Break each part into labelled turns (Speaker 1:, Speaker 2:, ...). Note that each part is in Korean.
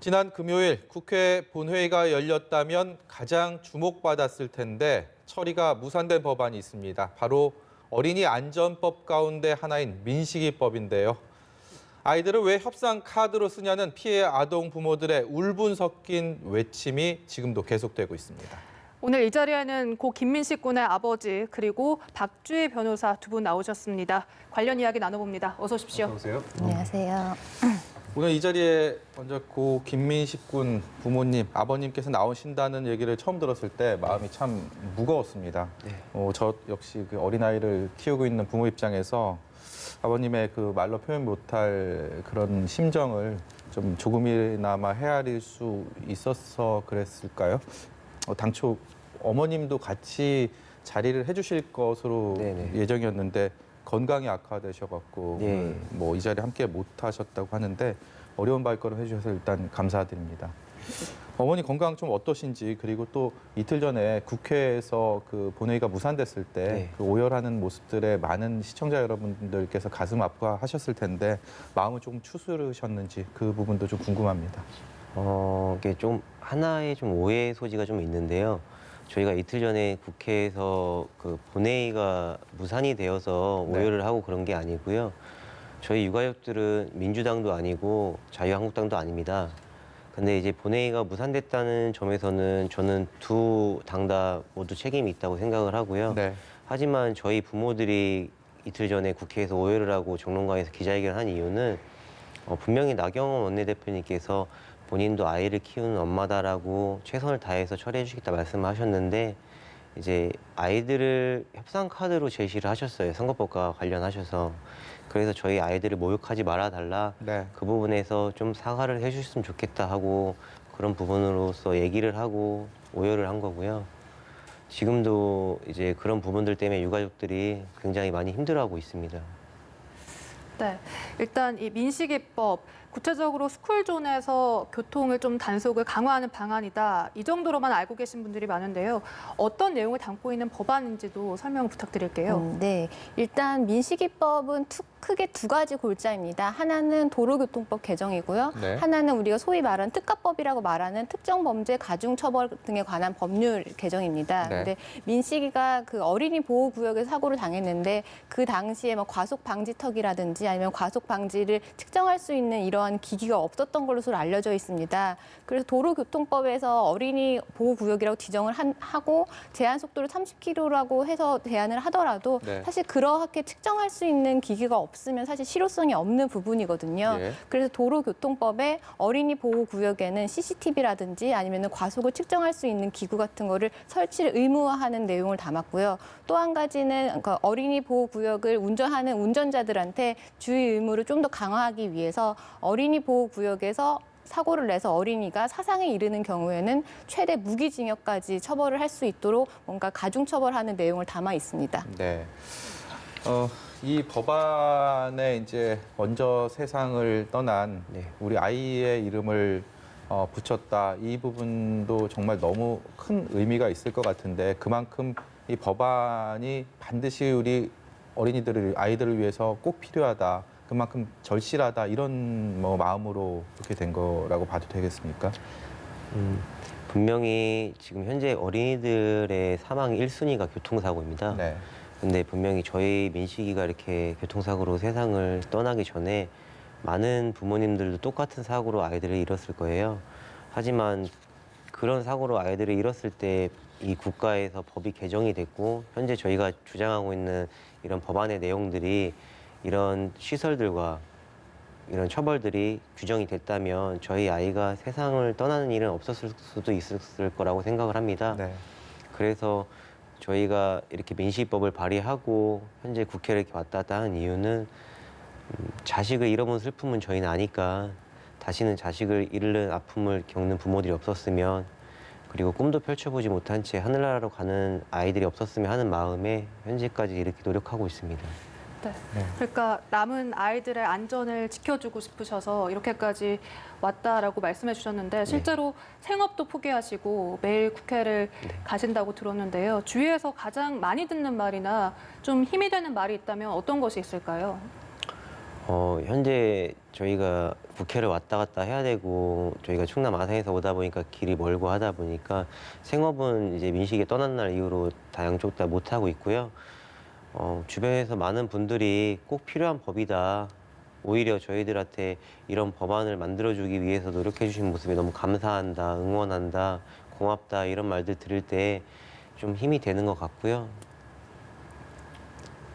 Speaker 1: 지난 금요일 국회 본회의가 열렸다면 가장 주목받았을 텐데 처리가 무산된 법안이 있습니다. 바로 어린이 안전법 가운데 하나인 민식이법인데요. 아이들을 왜 협상 카드로 쓰냐는 피해 아동 부모들의 울분 섞인 외침이 지금도 계속되고 있습니다.
Speaker 2: 오늘 이 자리에는 고 김민식 군의 아버지 그리고 박주희 변호사 두 분 나오셨습니다. 관련 이야기 나눠봅니다. 어서 오십시오.
Speaker 1: 어서 오세요.
Speaker 3: 안녕하세요.
Speaker 1: 오늘 이 자리에 먼저 고 김민식 군 부모님, 아버님께서 나오신다는 얘기를 처음 들었을 때 마음이 참 무거웠습니다. 저 역시 그 어린아이를 키우고 있는 부모 입장에서 아버님의 그 말로 표현 못할 그런 심정을 좀 조금이나마 헤아릴 수 있어서 그랬을까요? 당초 어머님도 같이 자리를 해주실 것으로 예정이었는데 건강이 악화되셔갖고 뭐 이 자리에 함께 못하셨다고 하는데 어려운 발걸음 해주셔서 일단 감사드립니다. 어머니 건강 좀 어떠신지, 그리고 또 이틀 전에 국회에서 그 본회의가 무산됐을 때 그 오열하는 모습들에 많은 시청자 여러분들께서 가슴 아파하셨을 텐데 마음을 조금 추스르셨는지 그 부분도 좀 궁금합니다.
Speaker 4: 이게 좀 하나의 좀 오해 소지가 좀 있는데요. 저희가 이틀 전에 국회에서 그 본회의가 무산이 되어서 오열을 하고 그런 게 아니고요. 저희 유가족들은 민주당도 아니고 자유한국당도 아닙니다. 근데 이제 본회의가 무산됐다는 점에서는 저는 두 당 다 모두 책임이 있다고 생각을 하고요. 하지만 저희 부모들이 이틀 전에 국회에서 오열을 하고 정론관에서 기자회견을 한 이유는 분명히 나경원 원내대표님께서 본인도 아이를 키우는 엄마다라고 최선을 다해서 처리해 주시겠다 말씀하셨는데 이제 아이들을 협상 카드로 제시를 하셨어요. 선거법과 관련하셔서. 그래서 저희 아이들을 모욕하지 말아달라. 그 부분에서 좀 사과를 해주셨으면 좋겠다 하고 그런 부분으로서 얘기를 하고 오열을 한 거고요. 지금도 이제 그런 부분들 때문에 유가족들이 굉장히 많이 힘들어하고 있습니다.
Speaker 2: 네, 일단 이 민식이법, 구체적으로 스쿨존에서 교통을 좀 단속을 강화하는 방안이다. 이 정도로만 알고 계신 분들이 많은데요. 어떤 내용을 담고 있는 법안인지도 설명 부탁드릴게요.
Speaker 3: 네, 일단 민식이법은 크게 두 가지 골자입니다. 하나는 도로교통법 개정이고요. 하나는 우리가 소위 말하는 특가법이라고 말하는 특정범죄 가중처벌 등에 관한 법률 개정입니다. 근데 민식이가 그 어린이 보호구역에서 사고를 당했는데 그 당시에 뭐 과속방지턱이라든지 아니면 과속방지를 측정할 수 있는 이러한 기기가 없었던 걸로 알려져 있습니다. 그래서 도로교통법에서 어린이 보호구역이라고 지정을 하고 제한 속도를 30km라고 해서 제한을 하더라도 사실 그렇게 측정할 수 있는 기기가 없으면 사실 실효성이 없는 부분이거든요. 그래서 도로교통법에 어린이 보호구역에는 CCTV라든지 아니면 과속을 측정할 수 있는 기구 같은 거를 설치를 의무화하는 내용을 담았고요. 또 한 가지는 어린이 보호구역을 운전하는 운전자들한테 주의 의무를 좀 더 강화하기 위해서 어린이 보호구역에서 사고를 내서 어린이가 사상에 이르는 경우에는 최대 무기징역까지 처벌을 할 수 있도록 뭔가 가중처벌하는 내용을 담아 있습니다.
Speaker 1: 이 법안에 이제 먼저 세상을 떠난 우리 아이의 이름을 붙였다. 이 부분도 정말 너무 큰 의미가 있을 것 같은데 그만큼 이 법안이 반드시 우리 아이들을 위해서 꼭 필요하다. 그만큼 절실하다. 이런 마음으로 그렇게 된 거라고 봐도 되겠습니까?
Speaker 4: 분명히 지금 현재 어린이들의 사망 1순위가 교통사고입니다. 근데 분명히 저희 민식이가 이렇게 교통사고로 세상을 떠나기 전에 많은 부모님들도 똑같은 사고로 아이들을 잃었을 거예요. 하지만 그런 사고로 아이들을 잃었을 때 이 국가에서 법이 개정이 됐고 현재 저희가 주장하고 있는 이런 법안의 내용들이 이런 시설들과 이런 처벌들이 규정이 됐다면 저희 아이가 세상을 떠나는 일은 없었을 수도 있을 거라고 생각을 합니다. 그래서 저희가 이렇게 민식이법을 발의하고 현재 국회를 이렇게 왔다 갔다 하는 이유는 자식을 잃어본 슬픔은 저희는 아니까 다시는 자식을 잃는 아픔을 겪는 부모들이 없었으면 그리고 꿈도 펼쳐보지 못한 채 하늘나라로 가는 아이들이 없었으면 하는 마음에 현재까지 이렇게 노력하고 있습니다.
Speaker 2: 그러니까 남은 아이들의 안전을 지켜주고 싶으셔서 이렇게까지 왔다라고 말씀해 주셨는데 실제로 생업도 포기하시고 매일 국회를 가신다고 들었는데요. 주위에서 가장 많이 듣는 말이나 좀 힘이 되는 말이 있다면 어떤 것이 있을까요?
Speaker 4: 현재 저희가 국회를 왔다 갔다 해야 되고 저희가 충남 아산에서 오다 보니까 길이 멀고 하다 보니까 생업은 이제 민식이 떠난 날 이후로 다 양쪽 다 못 하고 있고요. 주변에서 많은 분들이 꼭 필요한 법이다. 오히려 저희들한테 이런 법안을 만들어주기 위해서 노력해주신 모습에 너무 감사한다, 응원한다, 고맙다 이런 말들 들을 때 좀 힘이 되는 것 같고요.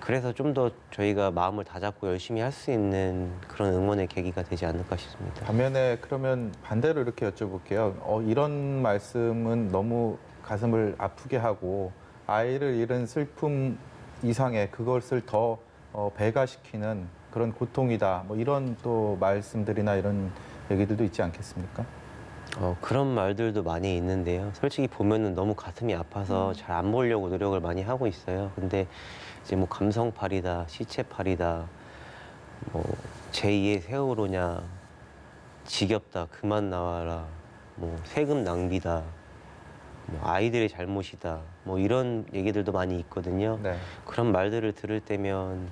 Speaker 4: 그래서 좀 더 저희가 마음을 다잡고 열심히 할 수 있는 그런 응원의 계기가 되지 않을까 싶습니다.
Speaker 1: 반면에 그러면 반대로 이렇게 여쭤볼게요. 이런 말씀은 너무 가슴을 아프게 하고 아이를 잃은 슬픔 이상의 그것을 더 배가시키는 그런 고통이다. 뭐 이런 또 말씀들이나 이런 얘기들도 있지 않겠습니까?
Speaker 4: 그런 말들도 많이 있는데요. 솔직히 보면은 너무 가슴이 아파서 잘 안 보려고 노력을 많이 하고 있어요. 근데 이제 뭐 감성팔이다, 시체팔이다, 뭐 제2의 세월호냐, 지겹다, 그만 나와라, 뭐 세금 낭비다, 뭐 아이들의 잘못이다, 뭐 이런 얘기들도 많이 있거든요.
Speaker 1: 네.
Speaker 4: 그런 말들을 들을 때면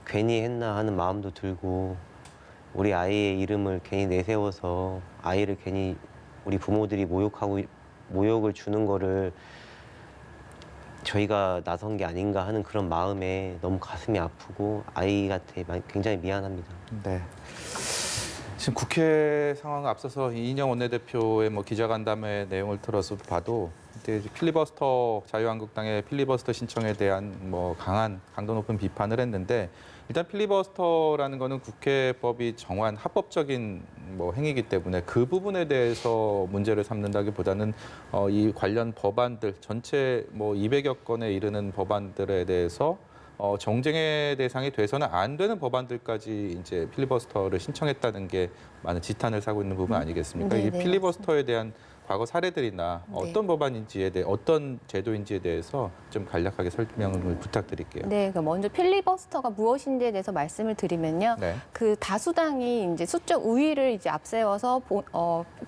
Speaker 4: 괜히 했나 하는 마음도 들고 우리 아이의 이름을 괜히 내세워서 아이를 괜히 우리 부모들이 모욕을 주는 거를 저희가 나선 게 아닌가 하는 그런 마음에 너무 가슴이 아프고 아이한테 굉장히 미안합니다.
Speaker 1: 네. 지금 국회 상황 앞서서 이인영 원내대표의 뭐 기자간담회 내용을 들어서 봐도 이제 필리버스터 자유한국당의 필리버스터 신청에 대한 뭐 강도 높은 비판을 했는데 일단 필리버스터라는 거는 국회법이 정한 합법적인 뭐 행위이기 때문에 그 부분에 대해서 문제를 삼는다기보다는 이 관련 법안들 전체 뭐 200여 건에 이르는 법안들에 대해서 정쟁의 대상이 돼서는 안 되는 법안들까지 이제 필리버스터를 신청했다는 게 많은 지탄을 사고 있는 부분 아니겠습니까? 이 필리버스터에 대한 과거 사례들이나 어떤 법안인지에 대해 어떤 제도인지에 대해서 좀 간략하게 설명을 부탁드릴게요.
Speaker 3: 네, 먼저 필리버스터가 무엇인지에 대해서 말씀을 드리면요.
Speaker 1: 네.
Speaker 3: 그 다수당이 이제 수적 우위를 이제 앞세워서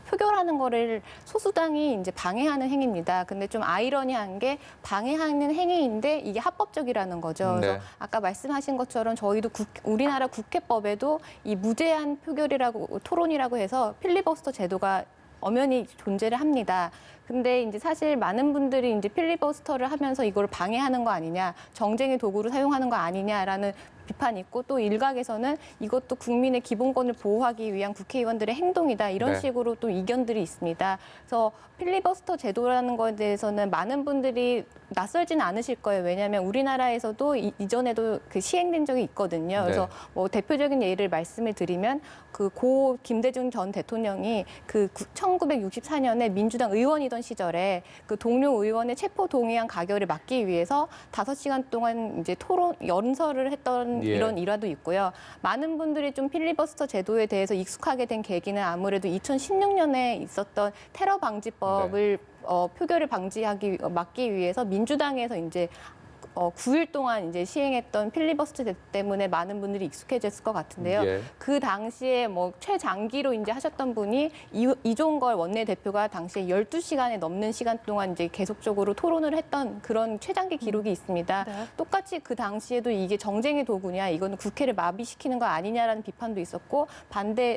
Speaker 3: 표결하는 거를 소수당이 이제 방해하는 행위입니다. 근데 좀 아이러니한 게 방해하는 행위인데 이게 합법적이라는 거죠. 그래서
Speaker 1: 네.
Speaker 3: 아까 말씀하신 것처럼 저희도 우리나라 국회법에도 이 무제한 표결이라고 토론이라고 해서 필리버스터 제도가 엄연히 존재를 합니다. 근데 이제 사실 많은 분들이 이제 필리버스터를 하면서 이걸 방해하는 거 아니냐, 정쟁의 도구로 사용하는 거 아니냐라는 비판이 있고 또 일각에서는 이것도 국민의 기본권을 보호하기 위한 국회의원들의 행동이다 이런
Speaker 1: 네.
Speaker 3: 식으로 또 이견들이 있습니다. 그래서 필리버스터 제도라는 것에 대해서는 많은 분들이 낯설지는 않으실 거예요. 왜냐하면 우리나라에서도 이전에도 그 시행된 적이 있거든요. 그래서 뭐 대표적인 예를 말씀을 드리면 그 고 김대중 전 대통령이 그 1964년에 민주당 의원이던 시절에 그 동료 의원의 체포 동의안 가결을 막기 위해서 5시간 동안 이제 연설을 했던 이런 일화도 있고요. 많은 분들이 좀 필리버스터 제도에 대해서 익숙하게 된 계기는 아무래도 2016년에 있었던 테러 방지법을 표결을 막기 위해서 민주당에서 이제 9일 동안 이제 시행했던 필리버스터 때문에 많은 분들이 익숙해졌을 것 같은데요. 그 당시에 뭐 최장기로 이제 하셨던 분이 이종걸 원내대표가 당시에 12시간에 넘는 시간 동안 이제 계속적으로 토론을 했던 그런 최장기 기록이 있습니다.
Speaker 2: 네.
Speaker 3: 똑같이 그 당시에도 이게 정쟁의 도구냐, 이거는 국회를 마비시키는 거 아니냐라는 비판도 있었고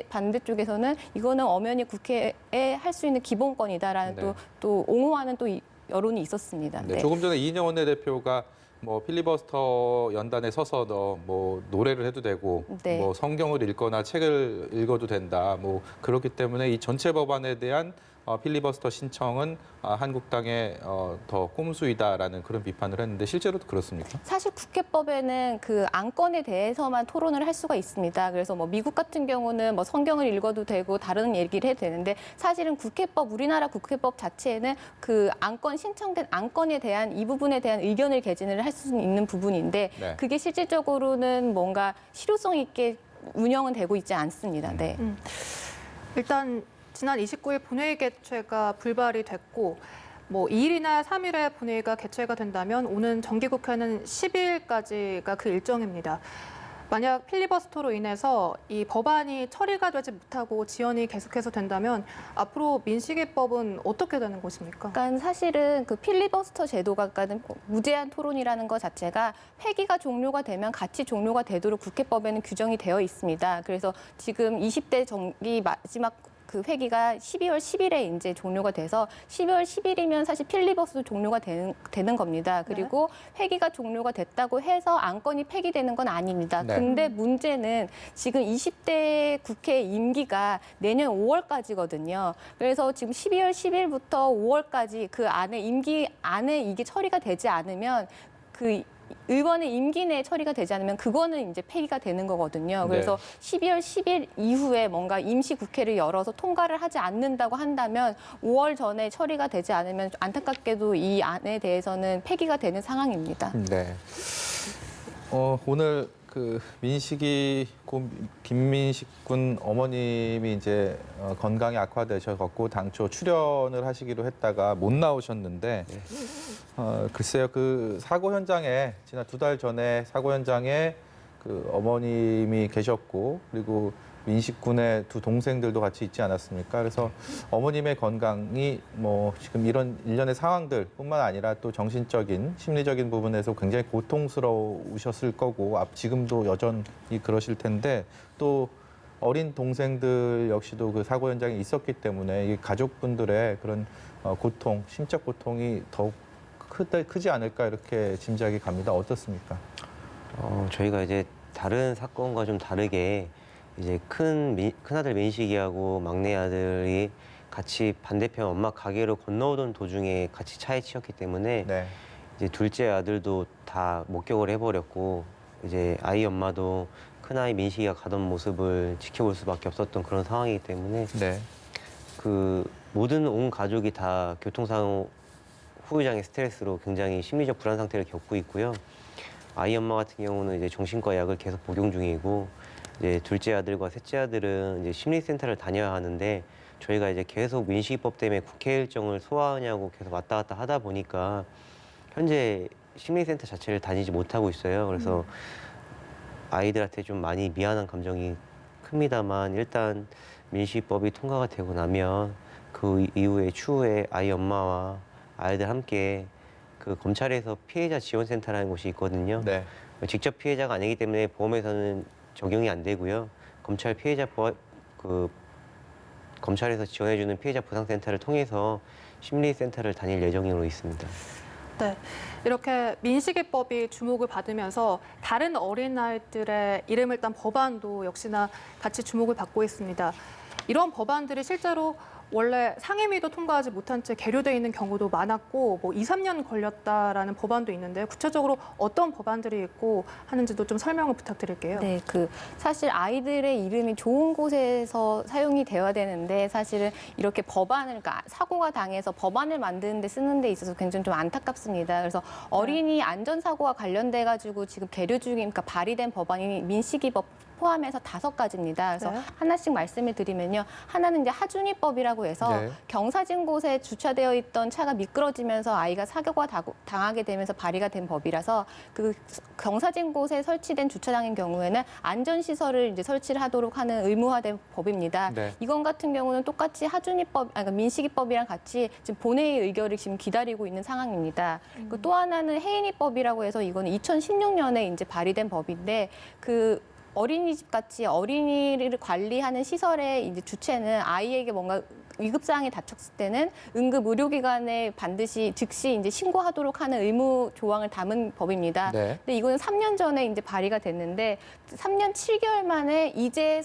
Speaker 3: 반대쪽에서는 이거는 엄연히 국회에 할 수 있는 기본권이다라는 또 옹호하는 또 여론이 있었습니다.
Speaker 1: 네. 조금 전에 이인영 원내대표가 뭐 필리버스터 연단에 서서 뭐 노래를 해도 되고 뭐 성경을 읽거나 책을 읽어도 된다. 뭐 그렇기 때문에 이 전체 법안에 대한 필리버스터 신청은 한국당의 더 꼼수이다라는 그런 비판을 했는데 실제로도 그렇습니까?
Speaker 3: 사실 국회법에는 그 안건에 대해서만 토론을 할 수가 있습니다. 그래서 뭐 미국 같은 경우는 뭐 성경을 읽어도 되고 다른 얘기를 해도 되는데 사실은 우리나라 국회법 자체에는 그 신청된 안건에 대한 이 부분에 대한 의견을 개진을 할 수 있는 부분인데 그게 실질적으로는 뭔가 실효성 있게 운영은 되고 있지 않습니다. 네.
Speaker 2: 일단 지난 29일 본회의 개최가 불발이 됐고 뭐 2일이나 3일에 본회의가 개최가 된다면 오는 정기국회는 10일까지가 그 일정입니다. 만약 필리버스터로 인해서 이 법안이 처리가 되지 못하고 지연이 계속해서 된다면 앞으로 민식이법은 어떻게 되는 것입니까?
Speaker 3: 그러니까 사실은 그 필리버스터 제도가 그러니까 무제한 토론이라는 것 자체가 회기가 종료가 되면 같이 종료가 되도록 국회법에는 규정이 되어 있습니다. 그래서 지금 20대 정기 마지막 그 회기가 12월 10일에 이제 종료가 돼서 12월 10일이면 사실 필리버스도 종료가 되는 겁니다. 그리고 회기가 종료가 됐다고 해서 안건이 폐기되는 건 아닙니다.
Speaker 1: 네.
Speaker 3: 근데 문제는 지금 20대 국회 임기가 내년 5월까지거든요. 그래서 지금 12월 10일부터 5월까지 그 안에 임기 안에 이게 처리가 되지 않으면 그 의원의 임기 내에 처리가 되지 않으면 그거는 이제 폐기가 되는 거거든요. 그래서 12월 10일 이후에 뭔가 임시 국회를 열어서 통과를 하지 않는다고 한다면 5월 전에 처리가 되지 않으면 안타깝게도 이 안에 대해서는 폐기가 되는 상황입니다.
Speaker 1: 네. 오늘 그 김민식 군 어머님이 이제 건강이 악화되셔갖고 당초 출연을 하시기로 했다가 못 나오셨는데 글쎄요 그 사고 현장에 지난 2달 전에 사고 현장에 그 어머님이 계셨고 그리고 민식 군의 2 동생들도 같이 있지 않았습니까? 그래서 어머님의 건강이 뭐 지금 이런 일련의 상황들뿐만 아니라 또 정신적인, 심리적인 부분에서 굉장히 고통스러우셨을 거고 지금도 여전히 그러실 텐데 또 어린 동생들 역시도 그 사고 현장에 있었기 때문에 이 가족분들의 그런 고통, 심적 고통이 더욱 크지 않을까 이렇게 짐작이 갑니다. 어떻습니까?
Speaker 4: 저희가 이제 다른 사건과 좀 다르게 이제 큰아들 민식이하고 막내 아들이 같이 반대편 엄마 가게로 건너오던 도중에 같이 차에 치였기 때문에
Speaker 1: 네.
Speaker 4: 이제 둘째 아들도 다 목격을 해버렸고 이제 아이 엄마도 큰아이 민식이가 가던 모습을 지켜볼 수밖에 없었던 그런 상황이기 때문에
Speaker 1: 네.
Speaker 4: 그 모든 온 가족이 다 교통사고 후유장애 스트레스로 굉장히 심리적 불안 상태를 겪고 있고요. 아이 엄마 같은 경우는 이제 정신과 약을 계속 복용 중이고 이제 둘째 아들과 셋째 아들은 이제 심리센터를 다녀야 하는데 저희가 이제 계속 민식이법 때문에 국회 일정을 소화하냐고 계속 왔다 갔다 하다 보니까 현재 심리센터 자체를 다니지 못하고 있어요. 그래서 아이들한테 좀 많이 미안한 감정이 큽니다만 일단 민식이법이 통과가 되고 나면 그 이후에 추후에 아이 엄마와 아이들 함께 그 검찰에서 피해자 지원센터라는 곳이 있거든요.
Speaker 1: 네.
Speaker 4: 직접 피해자가 아니기 때문에 보험에서는 적용이 안 되고요. 검찰에서 지원해주는 피해자 보상센터를 통해서 심리센터를 다닐 예정으로 있습니다.
Speaker 2: 네, 이렇게 민식이법이 주목을 받으면서 다른 어린아이들의 이름을 딴 법안도 역시나 같이 주목을 받고 있습니다. 이런 법안들이 실제로 원래 상임위도 통과하지 못한 채 계류돼 있는 경우도 많았고 뭐 2, 3년 걸렸다라는 법안도 있는데 구체적으로 어떤 법안들이 있고 하는지도 좀 설명을 부탁드릴게요.
Speaker 3: 네, 사실 아이들의 이름이 좋은 곳에서 사용이 되어야 되는데 사실은 이렇게 그러니까 사고가 당해서 법안을 만드는 데 쓰는 데 있어서 굉장히 좀 안타깝습니다. 그래서 어린이 안전사고와 관련돼 가지고 지금 계류 중인 그러니까 발의된 법안이 민식이법 포함해서 5가지입니다. 그래서 하나씩 말씀을 드리면요. 하나는 이제 하준이법이라고 해서 경사진 곳에 주차되어 있던 차가 미끄러지면서 아이가 사고가 당하게 되면서 발의가 된 법이라서 그 경사진 곳에 설치된 주차장인 경우에는 안전시설을 이제 설치를 하도록 하는 의무화된 법입니다. 이건 같은 경우는 똑같이 그러니까 민식이법이랑 같이 지금 본회의 의결을 지금 기다리고 있는 상황입니다. 또 하나는 혜인이법이라고 해서 이거는 2016년에 이제 발의된 법인데 어린이집 같이 어린이를 관리하는 시설의 이제 주체는 아이에게 뭔가 위급사항이 닥쳤을 때는 응급 의료기관에 반드시 즉시 이제 신고하도록 하는 의무 조항을 담은 법입니다. 근데 이거는 3년 전에 이제 발의가 됐는데 3년 7개월 만에 이제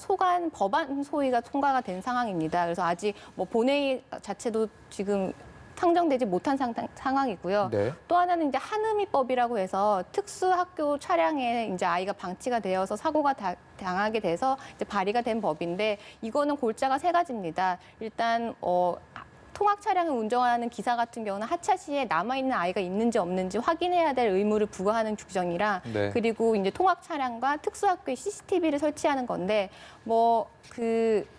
Speaker 3: 소관 법안 소위가 통과가 된 상황입니다. 그래서 아직 뭐 본회의 자체도 지금 상정되지 못한 상황이고요. 또 하나는 이제 한음이법이라고 해서 특수학교 차량에 이제 아이가 방치가 되어서 사고가 당하게 돼서 이제 발의가 된 법인데 이거는 골자가 3가지입니다. 일단 통학 차량을 운전하는 기사 같은 경우는 하차 시에 남아있는 아이가 있는지 없는지 확인해야 될 의무를 부과하는 규정이랑 그리고 이제 통학 차량과 특수학교에 CCTV를 설치하는 건데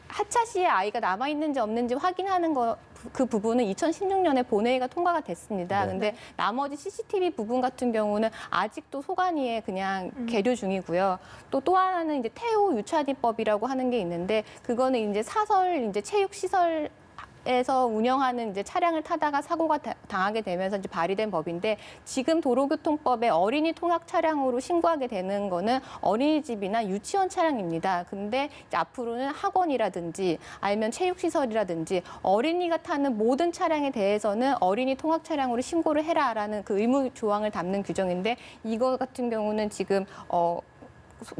Speaker 3: 하차 시에 아이가 남아있는지 없는지 확인하는 거 그 부분은 2016년에 본회의가 통과가 됐습니다.
Speaker 1: 네.
Speaker 3: 근데 나머지 CCTV 부분 같은 경우는 아직도 소관위에 그냥 계류 중이고요. 또 하나는 이제 태호 유차디법이라고 하는 게 있는데 그거는 이제 사설 이제 체육 시설 에서 운영하는 이제 차량을 타다가 사고가 당하게 되면서 이제 발의된 법인데 지금 도로교통법에 어린이 통학 차량으로 신고하게 되는 거는 어린이집이나 유치원 차량입니다. 근데 이제 앞으로는 학원이라든지 아니면 체육시설이라든지 어린이가 타는 모든 차량에 대해서는 어린이 통학 차량으로 신고를 해라라는 그 의무 조항을 담는 규정인데 이거 같은 경우는 지금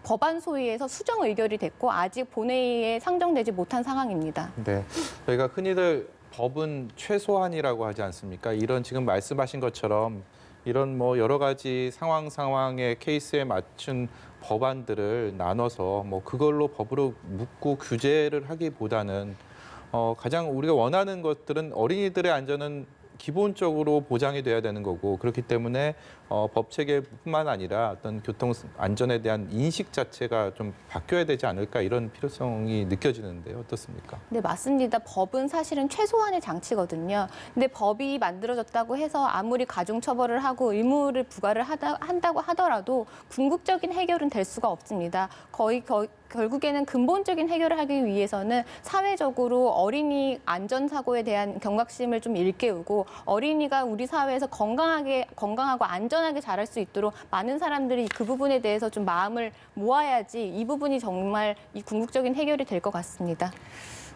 Speaker 3: 법안 소위에서 수정 의결이 됐고 아직 본회의에 상정되지 못한 상황입니다.
Speaker 1: 네, 저희가 흔히들 법은 최소한이라고 하지 않습니까? 이런 지금 말씀하신 것처럼 이런 뭐 여러 가지 상황의 케이스에 맞춘 법안들을 나눠서 뭐 그걸로 법으로 묶고 규제를 하기보다는 가장 우리가 원하는 것들은 어린이들의 안전은 기본적으로 보장이 돼야 되는 거고 그렇기 때문에 법 체계뿐만 아니라 어떤 교통 안전에 대한 인식 자체가 좀 바뀌어야 되지 않을까 이런 필요성이 느껴지는데요. 어떻습니까?
Speaker 3: 네, 맞습니다. 법은 사실은 최소한의 장치거든요. 근데 법이 만들어졌다고 해서 아무리 가중처벌을 하고 의무를 부과를 한다고 하더라도 궁극적인 해결은 될 수가 없습니다. 결국에는 근본적인 해결을 하기 위해서는 사회적으로 어린이 안전사고에 대한 경각심을 좀 일깨우고 어린이가 우리 사회에서 건강하고 안전하게 자랄 수 있도록 많은 사람들이 그 부분에 대해서 좀 마음을 모아야지 이 부분이 정말 이 궁극적인 해결이 될 것 같습니다.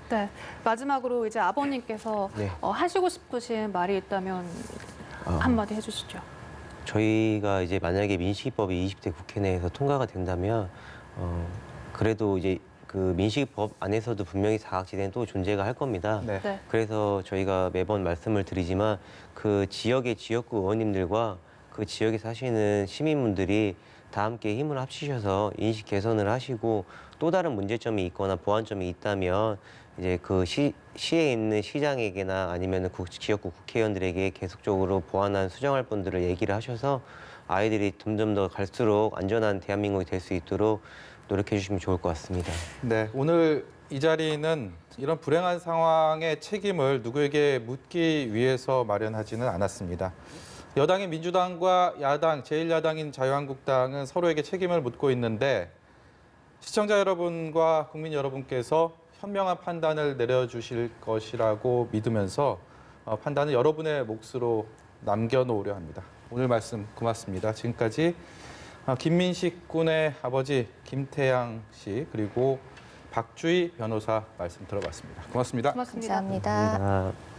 Speaker 2: 네, 마지막으로 이제 아버님께서
Speaker 4: 네.
Speaker 2: 하시고 싶으신 말이 있다면 한마디 해주시죠.
Speaker 4: 저희가 이제 만약에 민식이법이 20대 국회 내에서 통과가 된다면 그래도 이제 그 민식이법 안에서도 분명히 사각지대는 또 존재가 할 겁니다.
Speaker 1: 네.
Speaker 2: 네.
Speaker 4: 그래서 저희가 매번 말씀을 드리지만 그 지역의 지역구 의원님들과 그 지역에 사시는 시민분들이 다 함께 힘을 합치셔서 인식 개선을 하시고 또 다른 문제점이 있거나 보완점이 있다면 이제 그 시에 있는 시장에게나 아니면 지역구 국회의원들에게 계속적으로 보완한 수정할 분들을 얘기를 하셔서 아이들이 점점 더 갈수록 안전한 대한민국이 될 수 있도록 노력해 주시면 좋을 것 같습니다.
Speaker 1: 네, 오늘 이 자리는 이런 불행한 상황의 책임을 누구에게 묻기 위해서 마련하지는 않았습니다. 여당인 민주당과 야당, 제1야당인 자유한국당은 서로에게 책임을 묻고 있는데 시청자 여러분과 국민 여러분께서 현명한 판단을 내려주실 것이라고 믿으면서 판단은 여러분의 몫으로 남겨놓으려 합니다. 오늘 말씀 고맙습니다. 지금까지 김민식 군의 아버지 김태양 씨 그리고 박주희 변호사 말씀 들어봤습니다. 고맙습니다.
Speaker 2: 고맙습니다.
Speaker 3: 감사합니다.
Speaker 4: 감사합니다.